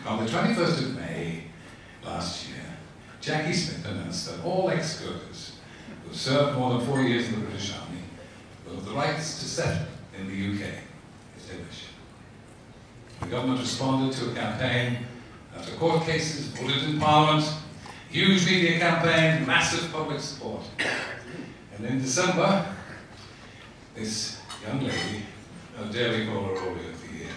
On the 21st of May last year, Jackie Smith announced that all ex-Gurkhas who have served more than 4 years in the British Army will have the rights to settle in the UK if they wish. The government responded to a campaign after court cases, voted in Parliament, huge media campaign, massive public support. And in December, this young lady, how dare we call her Oldie of the Year,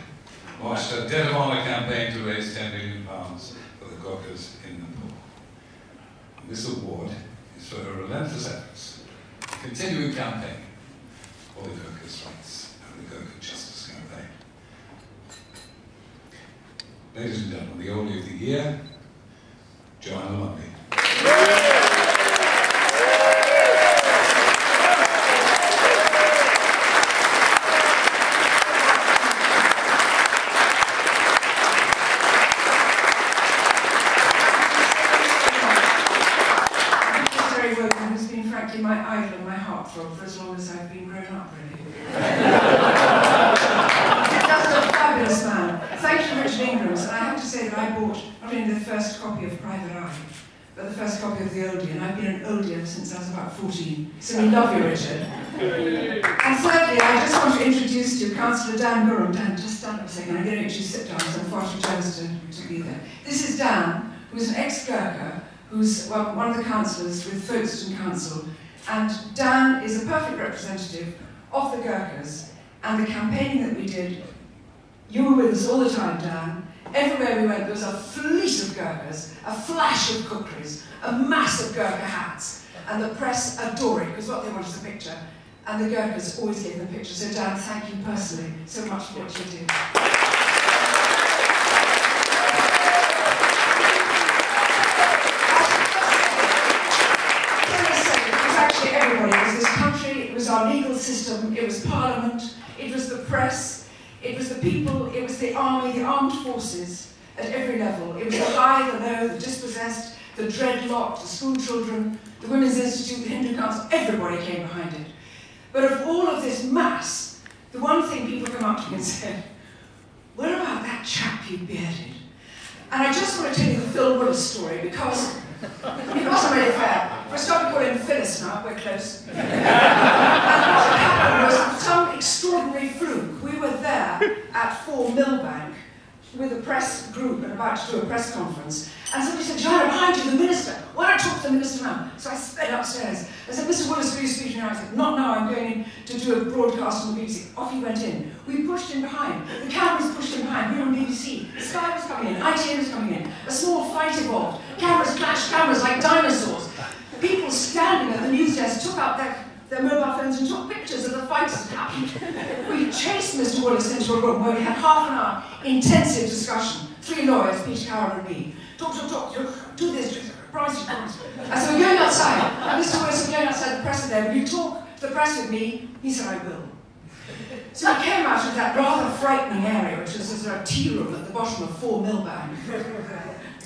launched a Debt of Honour campaign to raise £10 million for the Gurkhas in Nepal. And this award is for her relentless efforts, a continuing campaign for the Gurkhas' rights and the Gurkha Justice Campaign. Ladies and gentlemen, the Oldie of the Year, Joanna Lumley. Wogan has been frankly my idol and my heartthrob for as long as I've been grown up, really. Just a fabulous man. Thank you, Richard Ingrams. And I have to say that I bought not only the first copy of Private Eye, but the first copy of the Oldie, and I've been an Oldie ever since I was about 14. So we love you, Richard. And thirdly, I just want to introduce to you Councillor Dan Gurham. Dan, just stand up a second. I'm going to make you sit down, so I'm far too jealous to be there. This is Dan, who's an ex-Gurkha, who's one of the councillors with Folkestone Council, and Dan is a perfect representative of the Gurkhas and the campaigning that we did. You were with us all the time, Dan. Everywhere we went, there was a fleet of Gurkhas, a flash of kukris, a mass of Gurkha hats, and the press adore it, because what they want is a picture, and the Gurkhas always gave them pictures. So Dan, thank you personally so much for what you do. Our legal system, it was Parliament, it was the press, it was the people, it was the army, the armed forces at every level. It was the high, the low, the dispossessed, the dreadlocked, the school children, the Women's Institute, the Hindu Council, everybody came behind it. But of all of this mass, the one thing people come up to me and say, what about that chap you bearded? And I just want to tell you the Phil Willis story because it wasn't really fair. For a start, we call him Phyllis now, we're close. And what happened was, some extraordinary fluke, we were there at 4 Millbank with a press group and about to do a press conference, and somebody said, Joanna, behind you, the minister. Why don't you talk to the minister now? So I sped upstairs. I said, Mr. Willis, will you speak to me now? I said, not now, I'm going in to do a broadcast on the BBC. Off he went in. We pushed him behind. The cameras pushed him behind. We were on BBC. Sky was coming in. ITN was coming in. A small fight evolved. Cameras clashed cameras like dinosaurs. People standing at the news desk took out their mobile phones and took pictures of the fight that happened. We chased Mr. Willis into a room where we had half an hour intensive discussion. 3 lawyers, Peter Cowan and me. Talk, do this, promise you, promise. I said, we're going outside. And Mr. Willis, we're going outside, the press are there. Will you talk to the press with me? He said, I will. So we came out of that rather frightening area, which was a tea room at the bottom of 4 Millbank.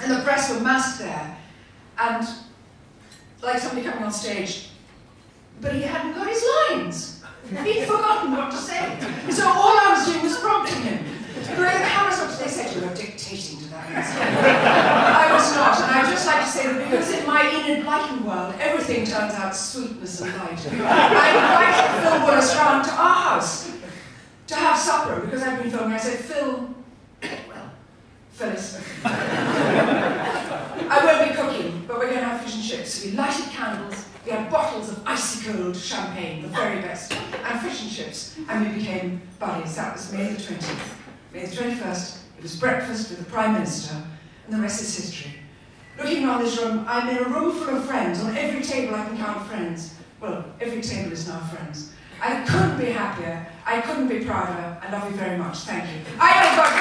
And the press were massed there. And like somebody coming on stage, but he hadn't got his lines. He'd forgotten what to say. So all I was doing was prompting him. The cameras up, they said you were dictating to that. I was not, and I'd just like to say that because in my enlightened world, everything turns out sweetness and light. I invited Phil Willis round to our house to have supper, because I'd been filming. I said, Phil, well, Phyllis, I won't be cooking, but we're going to have fish and chips. So we lighted candles, we had bottles of icy cold champagne, the very best, and fish and chips, and we became buddies. That was May the 20th. May the 21st, it was breakfast with the Prime Minister, and the rest is history. Looking around this room, I'm in a room full of friends. On every table I can count friends. Well, every table is now friends. I couldn't be happier, I couldn't be prouder. I love you very much. Thank you. I have got